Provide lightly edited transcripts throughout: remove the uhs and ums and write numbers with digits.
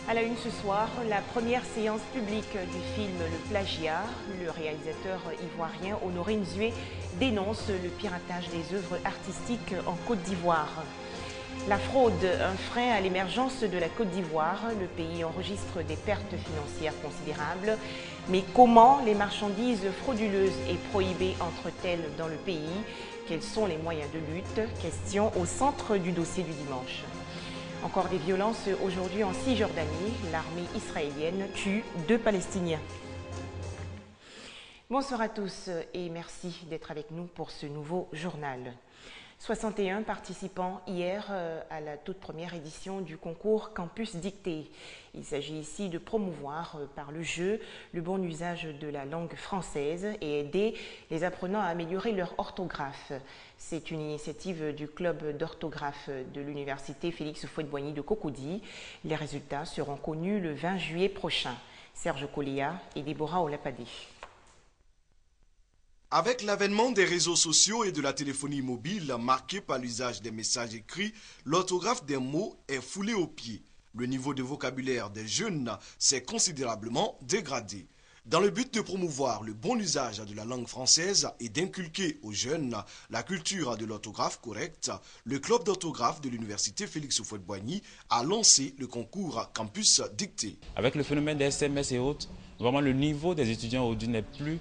À la une ce soir, la première séance publique du film Le Plagiat. Le réalisateur ivoirien Honoré Nzué dénonce le piratage des œuvres artistiques en Côte d'Ivoire. La fraude, un frein à l'émergence de la Côte d'Ivoire. Le pays enregistre des pertes financières considérables. Mais comment les marchandises frauduleuses et prohibées entrent-elles dans le pays? Quels sont les moyens de lutte? Question au centre du dossier du dimanche. Encore des violences aujourd'hui en Cisjordanie. L'armée israélienne tue 2 Palestiniens. Bonsoir à tous et merci d'être avec nous pour ce nouveau journal. 61 participants hier à la toute première édition du concours Campus Dictée. Il s'agit ici de promouvoir par le jeu le bon usage de la langue française et aider les apprenants à améliorer leur orthographe. C'est une initiative du club d'orthographe de l'université Félix Houphouët-Boigny de Cocody. Les résultats seront connus le 20 juillet prochain. Serge Coléa et Déborah Olapadé. Avec l'avènement des réseaux sociaux et de la téléphonie mobile marquée par l'usage des messages écrits, l'orthographe des mots est foulée aux pieds. Le niveau de vocabulaire des jeunes s'est considérablement dégradé. Dans le but de promouvoir le bon usage de la langue française et d'inculquer aux jeunes la culture de l'orthographe correcte, le club d'orthographe de l'université Félix Houphouët-Boigny a lancé le concours Campus Dictée. Avec le phénomène des SMS et autres, vraiment le niveau des étudiants aujourd'hui n'est plus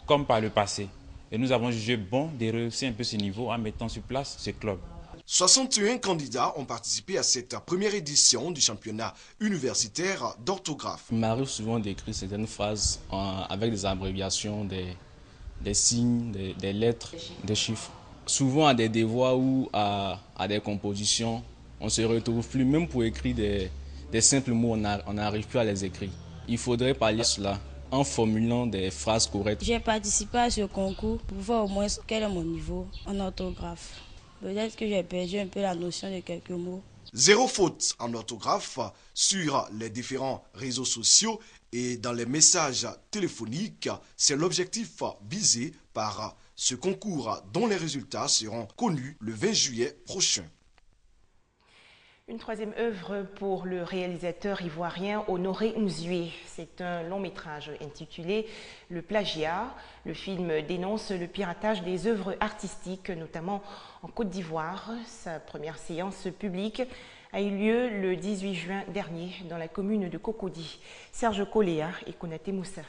comme par le passé. Et nous avons jugé bon de rehausser un peu ce niveau en mettant sur place ce club. 61 candidats ont participé à cette première édition du championnat universitaire d'orthographe. Il m'arrive souvent d'écrire certaines phrases avec des abréviations, des signes, des lettres, des chiffres. Souvent à des devoirs ou à des compositions, on ne se retrouve plus. Même pour écrire des simples mots, on n'arrive plus à les écrire. Il faudrait pallier cela en formulant des phrases correctes. J'ai participé à ce concours pour voir au moins quel est mon niveau en orthographe. Peut-être que j'ai perdu un peu la notion de quelques mots. 0 faute en orthographe sur les différents réseaux sociaux et dans les messages téléphoniques. C'est l'objectif visé par ce concours dont les résultats seront connus le 20 juillet prochain. Une troisième œuvre pour le réalisateur ivoirien Honoré Nzué. C'est un long métrage intitulé Le Plagiat. Le film dénonce le piratage des œuvres artistiques, notamment en Côte d'Ivoire. Sa première séance publique a eu lieu le 18 juin dernier dans la commune de Cocody. Serge Coléa et Konaté Moussa.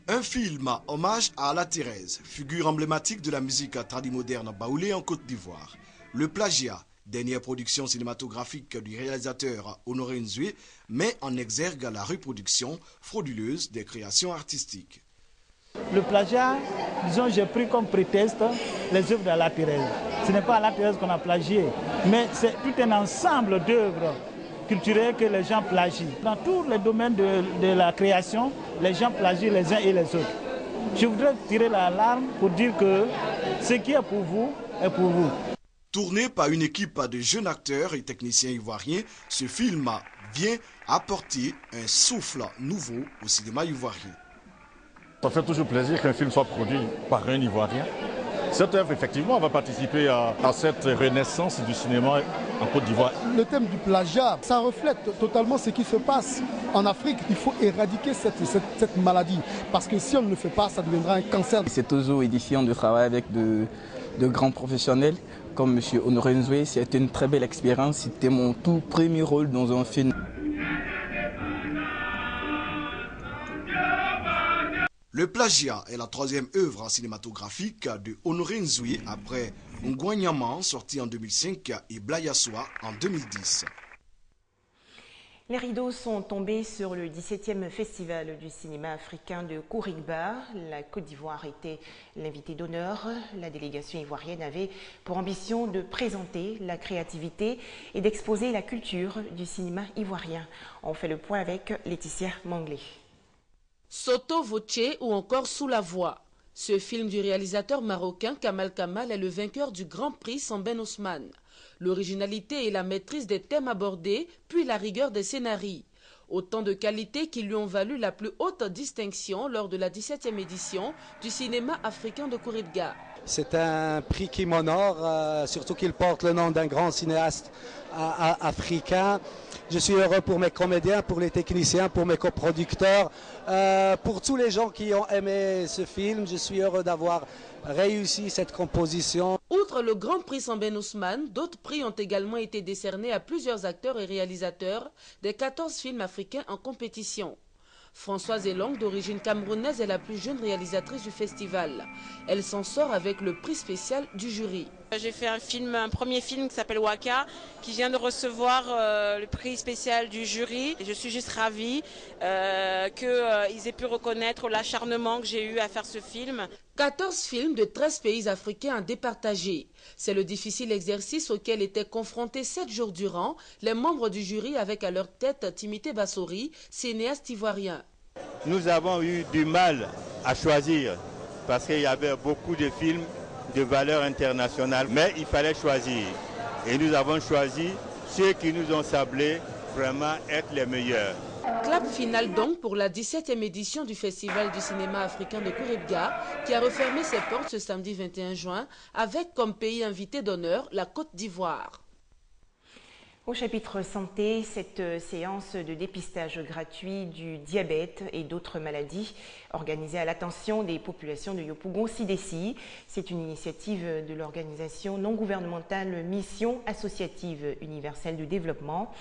Un film hommage à Alla Thérèse, figure emblématique de la musique tradimoderne baoulée en Côte d'Ivoire. Le Plagiat, dernière production cinématographique du réalisateur Honoré Nzué, met en exergue la reproduction frauduleuse des créations artistiques. Le plagiat, disons, j'ai pris comme prétexte les œuvres d'Alla Thérèse. Ce n'est pas Alla Thérèse qu'on a plagié, mais c'est tout un ensemble d'œuvres culturelles que les gens plagient. Dans tous les domaines de la création, les gens plagient les uns et les autres. Je voudrais tirer l'alarme pour dire que ce qui est pour vous est pour vous. Tourné par une équipe de jeunes acteurs et techniciens ivoiriens, ce film vient apporter un souffle nouveau au cinéma ivoirien. Ça fait toujours plaisir qu'un film soit produit par un Ivoirien. Cette œuvre, effectivement, va participer à cette renaissance du cinéma en Côte d'Ivoire. Le thème du plagiat, ça reflète totalement ce qui se passe en Afrique. Il faut éradiquer cette maladie, parce que si on ne le fait pas, ça deviendra un cancer. C'est toujours édifiant de travailler avec de grands professionnels comme M. Honoré Nzué. C'était une très belle expérience. C'était mon tout premier rôle dans un film. Le Plagiat est la troisième œuvre cinématographique de Honoré Nzué après Ngouagnaman, sorti en 2005, et Blayassoa en 2010. Les rideaux sont tombés sur le 17e festival du cinéma africain de Kourigba. La Côte d'Ivoire était l'invité d'honneur. La délégation ivoirienne avait pour ambition de présenter la créativité et d'exposer la culture du cinéma ivoirien. On fait le point avec Laetitia Manglé. Soto Voce ou encore Sous la voix. Ce film du réalisateur marocain Kamal Kamal est le vainqueur du Grand Prix Samben Ousmane. L'originalité et la maîtrise des thèmes abordés, puis la rigueur des scénarios. Autant de qualités qui lui ont valu la plus haute distinction lors de la 17e édition du cinéma africain de Kouribga. C'est un prix qui m'honore, surtout qu'il porte le nom d'un grand cinéaste africain. Je suis heureux pour mes comédiens, pour les techniciens, pour mes coproducteurs, pour tous les gens qui ont aimé ce film. Je suis heureux d'avoir réussi cette composition. Outre le Grand Prix Sembène Ousmane, d'autres prix ont également été décernés à plusieurs acteurs et réalisateurs des 14 films africains en compétition. Françoise Elong, d'origine camerounaise, est la plus jeune réalisatrice du festival. Elle s'en sort avec le prix spécial du jury. J'ai fait un premier film qui s'appelle Waka, qui vient de recevoir le prix spécial du jury. Je suis juste ravie qu'ils aient pu reconnaître l'acharnement que j'ai eu à faire ce film. 14 films de 13 pays africains à départager. C'est le difficile exercice auquel étaient confrontés 7 jours durant les membres du jury avec à leur tête Timothée Bassori, cinéaste ivoirien. Nous avons eu du mal à choisir parce qu'il y avait beaucoup de films de valeur internationale, mais il fallait choisir. Et nous avons choisi ceux qui nous ont semblé vraiment être les meilleurs. Clap final donc pour la 17e édition du Festival du cinéma africain de Kouribga qui a refermé ses portes ce samedi 21 juin avec comme pays invité d'honneur la Côte d'Ivoire. Au chapitre santé, cette séance de dépistage gratuit du diabète et d'autres maladies organisée à l'attention des populations de Yopougon-Sidessi. C'est une initiative de l'organisation non gouvernementale Mission Associative Universelle de Développement.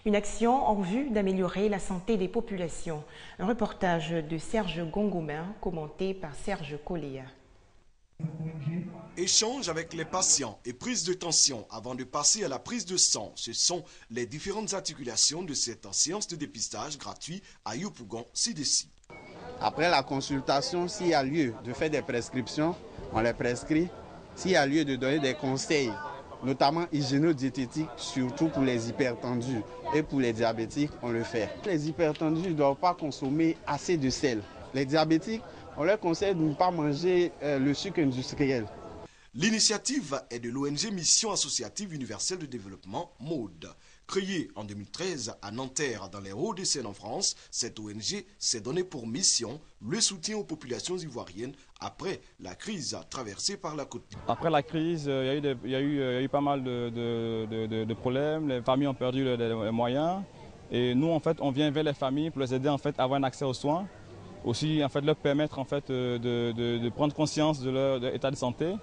Une action en vue d'améliorer la santé des populations. Un reportage de Serge Gongomin, commenté par Serge Coléa. Échange avec les patients et prise de tension avant de passer à la prise de sang. Ce sont les différentes articulations de cette séance de dépistage gratuit à Yopougon-Sidessi. Après la consultation, s'il y a lieu de faire des prescriptions, on les prescrit. S'il y a lieu de donner des conseils, notamment hygiéno-diététiques, surtout pour les hypertendus et pour les diabétiques, on le fait. Les hypertendus ne doivent pas consommer assez de sel. Les diabétiques, on leur conseille de ne pas manger le sucre industriel. L'initiative est de l'ONG Mission Associative Universelle de Développement, MODE. Créée en 2013 à Nanterre, dans les Hauts-de-Seine en France, cette ONG s'est donnée pour mission le soutien aux populations ivoiriennes après la crise traversée par la Côte d'Ivoire. Après la crise, il y a eu pas mal de problèmes. Les familles ont perdu les moyens. Et nous, en fait, on vient vers les familles pour les aider en fait, à avoir un accès aux soins. Aussi, en fait, leur permettre en fait, de prendre conscience de leur état de santé.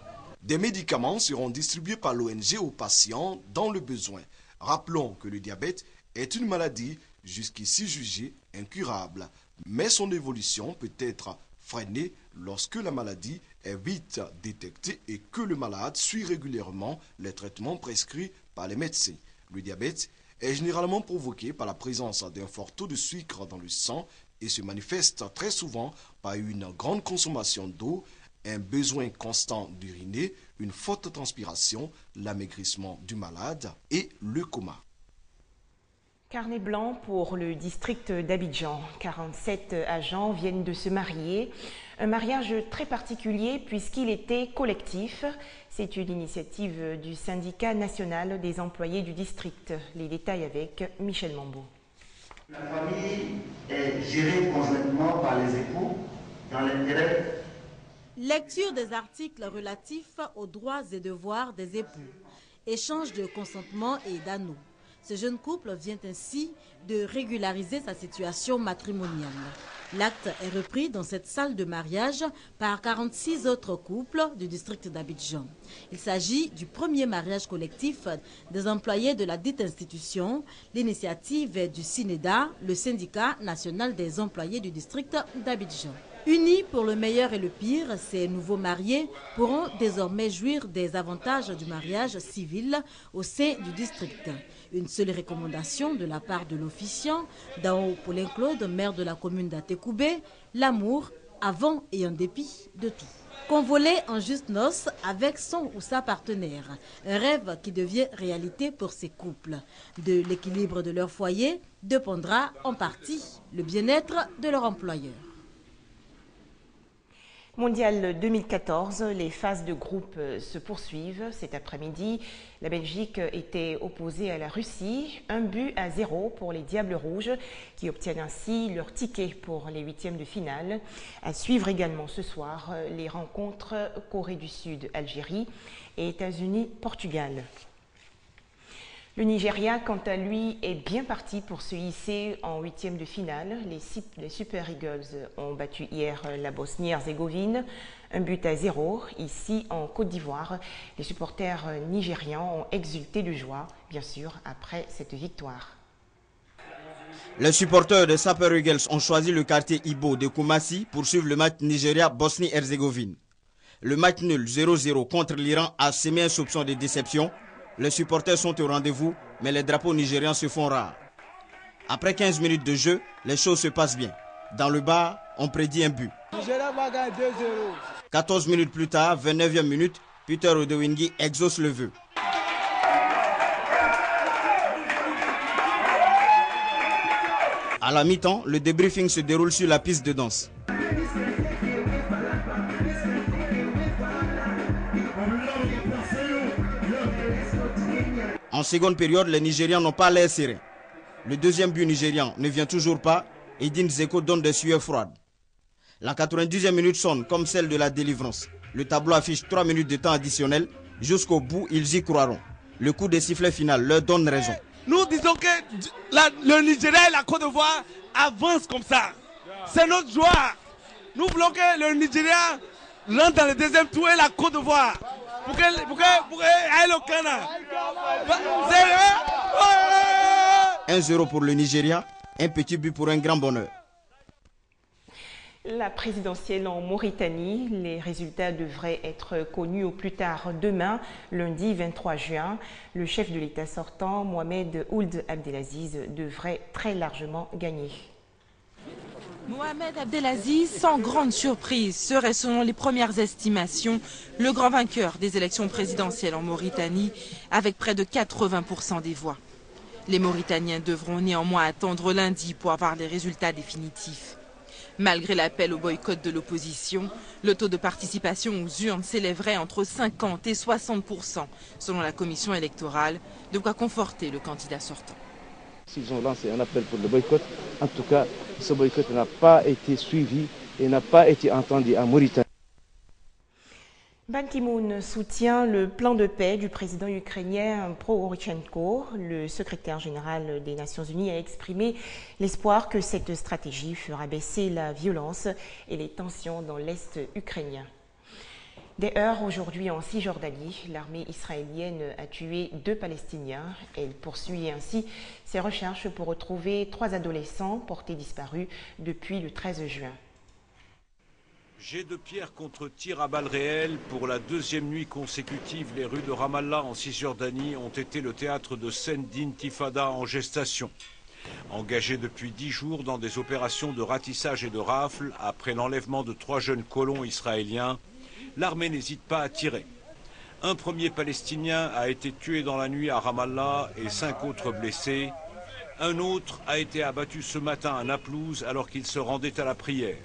Des médicaments seront distribués par l'ONG aux patients dans le besoin. Rappelons que le diabète est une maladie jusqu'ici jugée incurable, mais son évolution peut être freinée lorsque la maladie est vite détectée et que le malade suit régulièrement les traitements prescrits par les médecins. Le diabète est généralement provoqué par la présence d'un fort taux de sucre dans le sang et se manifeste très souvent par une grande consommation d'eau, un besoin constant d'uriner, une forte transpiration, l'amaigrissement du malade et le coma. Carnet blanc pour le district d'Abidjan. 47 agents viennent de se marier. Un mariage très particulier puisqu'il était collectif. C'est une initiative du syndicat national des employés du district. Les détails avec Michel Mambo. La famille est gérée conjointement par les époux dans l'intérêt. Lecture des articles relatifs aux droits et devoirs des époux. Échange de consentement et d'anneaux. Ce jeune couple vient ainsi de régulariser sa situation matrimoniale. L'acte est repris dans cette salle de mariage par 46 autres couples du district d'Abidjan. Il s'agit du premier mariage collectif des employés de la dite institution. L'initiative est du SINEDA, le syndicat national des employés du district d'Abidjan. Unis pour le meilleur et le pire, ces nouveaux mariés pourront désormais jouir des avantages du mariage civil au sein du district. Une seule recommandation de la part de l'officiant, Dao Paulin Claude, maire de la commune d'Atekoubé, l'amour avant et en dépit de tout. Convolé en juste noces avec son ou sa partenaire, un rêve qui devient réalité pour ces couples. De l'équilibre de leur foyer dépendra en partie le bien-être de leur employeur. Mondial 2014, les phases de groupe se poursuivent. Cet après-midi, la Belgique était opposée à la Russie, 1-0 pour les Diables Rouges qui obtiennent ainsi leur ticket pour les huitièmes de finale. À suivre également ce soir les rencontres Corée du Sud, Algérie et États-Unis, Portugal. Le Nigeria, quant à lui, est bien parti pour se hisser en huitième de finale. Les Super Eagles ont battu hier la Bosnie-Herzégovine, 1-0. Ici, en Côte d'Ivoire, les supporters nigérians ont exulté de joie, bien sûr, après cette victoire. Les supporters des Super Eagles ont choisi le quartier Ibo de Koumassi pour suivre le match Nigeria-Bosnie-Herzégovine. Le match nul 0-0 contre l'Iran a semé un soupçon de déception. Les supporters sont au rendez-vous, mais les drapeaux nigérians se font rares. Après 15 minutes de jeu, les choses se passent bien. Dans le bar, on prédit un but. Nigeria va gagner 2-0. 14 minutes plus tard, 29e minute, Peter Odewingie exauce le vœu. À la mi-temps, le débriefing se déroule sur la piste de danse. En seconde période, les Nigérians n'ont pas l'air serrés. Le deuxième but nigérian ne vient toujours pas et Edin Dzeko donne des sueurs froides. La 90e minute sonne comme celle de la délivrance. Le tableau affiche 3 minutes de temps additionnel. Jusqu'au bout, ils y croiront. Le coup de sifflet final leur donne raison. Nous disons que le Nigeria et la Côte d'Ivoire avancent comme ça. C'est notre joie. Nous voulons que le Nigeria rentre dans le deuxième tour et la Côte d'Ivoire. Pour que aille au Ghana. 1-0 pour le Nigeria, un petit but pour un grand bonheur. La présidentielle en Mauritanie, les résultats devraient être connus au plus tard demain, lundi 23 juin. Le chef de l'État sortant, Mohamed Ould Abdelaziz, devrait très largement gagner. Mohamed Abdelaziz, sans grande surprise, serait selon les premières estimations le grand vainqueur des élections présidentielles en Mauritanie, avec près de 80% des voix. Les Mauritaniens devront néanmoins attendre lundi pour avoir les résultats définitifs. Malgré l'appel au boycott de l'opposition, le taux de participation aux urnes s'élèverait entre 50 et 60%, selon la commission électorale, de quoi conforter le candidat sortant. S'ils ont lancé un appel pour le boycott, en tout cas, ce boycott n'a pas été suivi et n'a pas été entendu en Mauritanie. Ban Ki-moon soutient le plan de paix du président ukrainien Porochenko. Le secrétaire général des Nations Unies a exprimé l'espoir que cette stratégie fera baisser la violence et les tensions dans l'Est ukrainien. Des heurts aujourd'hui en Cisjordanie, l'armée israélienne a tué 2 Palestiniens. Elle poursuit ainsi ses recherches pour retrouver 3 adolescents portés disparus depuis le 13 juin. Jet de pierre contre tir à balles réelles. Pour la deuxième nuit consécutive, les rues de Ramallah en Cisjordanie ont été le théâtre de scènes d'intifada en gestation. Engagée depuis 10 jours dans des opérations de ratissage et de rafles, après l'enlèvement de 3 jeunes colons israéliens, l'armée n'hésite pas à tirer. Un premier Palestinien a été tué dans la nuit à Ramallah et 5 autres blessés. Un autre a été abattu ce matin à Naplouse alors qu'il se rendait à la prière.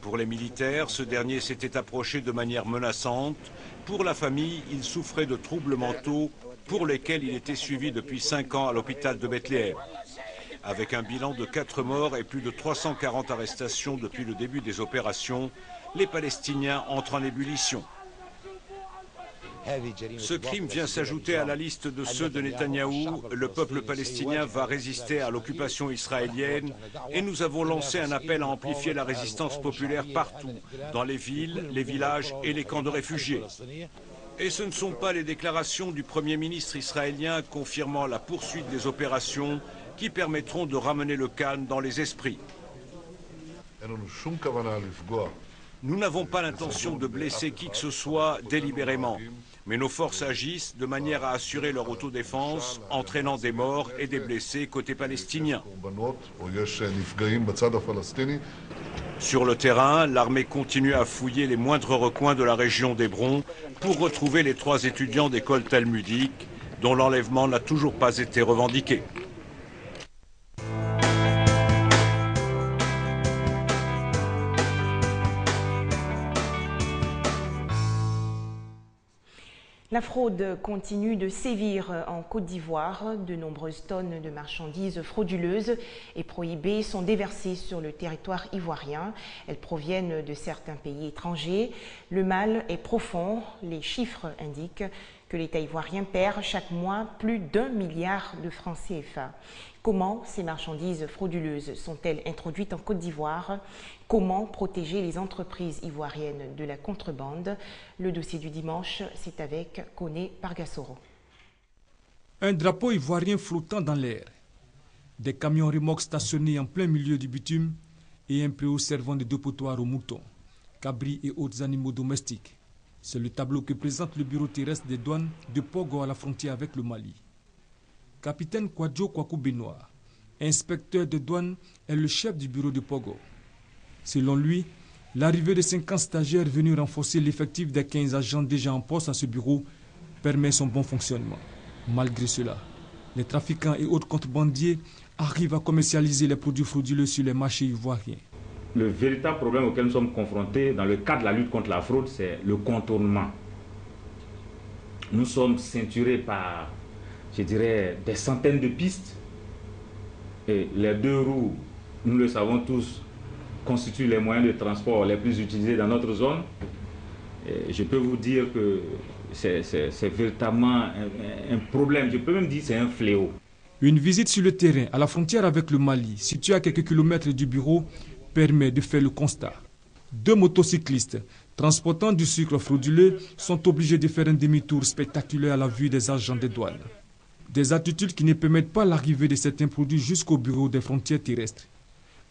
Pour les militaires, ce dernier s'était approché de manière menaçante. Pour la famille, il souffrait de troubles mentaux pour lesquels il était suivi depuis 5 ans à l'hôpital de Bethléem. Avec un bilan de 4 morts et plus de 340 arrestations depuis le début des opérations, les Palestiniens entrent en ébullition. Ce crime vient s'ajouter à la liste de ceux de Netanyahou. Le peuple palestinien va résister à l'occupation israélienne et nous avons lancé un appel à amplifier la résistance populaire partout, dans les villes, les villages et les camps de réfugiés. Et ce ne sont pas les déclarations du Premier ministre israélien confirmant la poursuite des opérations qui permettront de ramener le calme dans les esprits. Nous n'avons pas l'intention de blesser qui que ce soit délibérément, mais nos forces agissent de manière à assurer leur autodéfense, entraînant des morts et des blessés côté palestinien. Sur le terrain, l'armée continue à fouiller les moindres recoins de la région d'Hébron pour retrouver les 3 étudiants d'école talmudique dont l'enlèvement n'a toujours pas été revendiqué. La fraude continue de sévir en Côte d'Ivoire. De nombreuses tonnes de marchandises frauduleuses et prohibées sont déversées sur le territoire ivoirien. Elles proviennent de certains pays étrangers. Le mal est profond. Les chiffres indiquent que l'État ivoirien perd chaque mois plus d'1 milliard de francs CFA. Comment ces marchandises frauduleuses sont-elles introduites en Côte d'Ivoire? Comment protéger les entreprises ivoiriennes de la contrebande? Le dossier du dimanche, c'est avec Koné Pargassoro. Un drapeau ivoirien flottant dans l'air, des camions remorques stationnés en plein milieu du bitume et un préau servant de dépotoir aux moutons, cabris et autres animaux domestiques. C'est le tableau que présente le bureau terrestre des douanes de Pogo à la frontière avec le Mali. Capitaine Kwadjo Kwaku Benoît, inspecteur de douane, est le chef du bureau de Pogo. Selon lui, l'arrivée de 50 stagiaires venus renforcer l'effectif des 15 agents déjà en poste à ce bureau permet son bon fonctionnement. Malgré cela, les trafiquants et autres contrebandiers arrivent à commercialiser les produits frauduleux sur les marchés ivoiriens. Le véritable problème auquel nous sommes confrontés dans le cadre de la lutte contre la fraude, c'est le contournement. Nous sommes ceinturés par, je dirais, des centaines de pistes. Et les deux roues, nous le savons tous, constituent les moyens de transport les plus utilisés dans notre zone. Et je peux vous dire que c'est véritablement un problème. Je peux même dire que c'est un fléau. Une visite sur le terrain à la frontière avec le Mali, située à quelques kilomètres du bureau, permet de faire le constat. 2 motocyclistes transportant du sucre frauduleux sont obligés de faire un demi-tour spectaculaire à la vue des agents des douanes. Des attitudes qui ne permettent pas l'arrivée de certains produits jusqu'au bureau des frontières terrestres.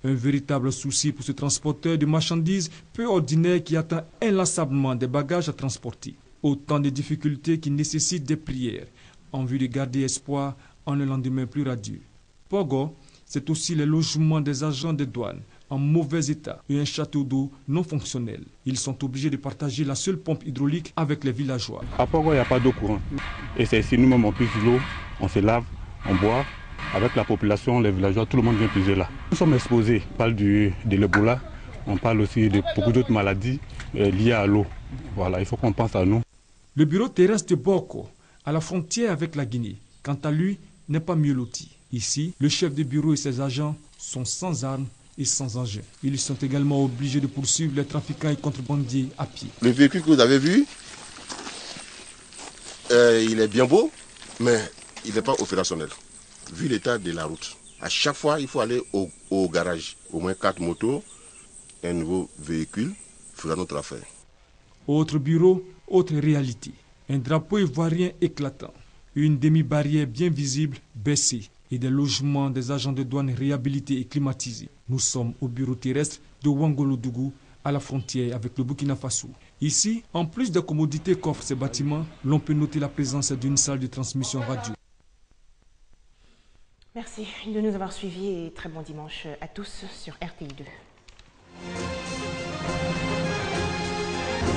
Un véritable souci pour ce transporteur de marchandises peu ordinaire qui attend inlassablement des bagages à transporter. Autant de difficultés qui nécessitent des prières en vue de garder espoir en un lendemain plus radieux. Pogo, c'est aussi le logement des agents des douanes en mauvais état et un château d'eau non fonctionnel. Ils sont obligés de partager la seule pompe hydraulique avec les villageois. À Pogo, il n'y a pas d'eau courante. Et c'est ici, nous-mêmes, on puise l'eau, on se lave, on boit. Avec la population, les villageois, tout le monde vient puiser là. Nous sommes exposés. On parle de l'Ebola, on parle aussi de beaucoup d'autres maladies liées à l'eau. Voilà, il faut qu'on pense à nous. Le bureau terrestre de Boko, à la frontière avec la Guinée, quant à lui, n'est pas mieux loti. Ici, le chef de bureau et ses agents sont sans armes et sans engins. Ils sont également obligés de poursuivre les trafiquants et contrebandiers à pied. Le véhicule que vous avez vu, il est bien beau, mais il n'est pas opérationnel. Vu l'état de la route, à chaque fois, il faut aller au garage. Au moins 4 motos, un nouveau véhicule fera notre affaire. Autre bureau, autre réalité. Un drapeau ivoirien éclatant, une demi-barrière bien visible baissée et des logements des agents de douane réhabilités et climatisés. Nous sommes au bureau terrestre de Ouangolodougou, à la frontière avec le Burkina Faso. Ici, en plus des commodités qu'offrent ces bâtiments, l'on peut noter la présence d'une salle de transmission radio. Merci de nous avoir suivis et très bon dimanche à tous sur RTI2.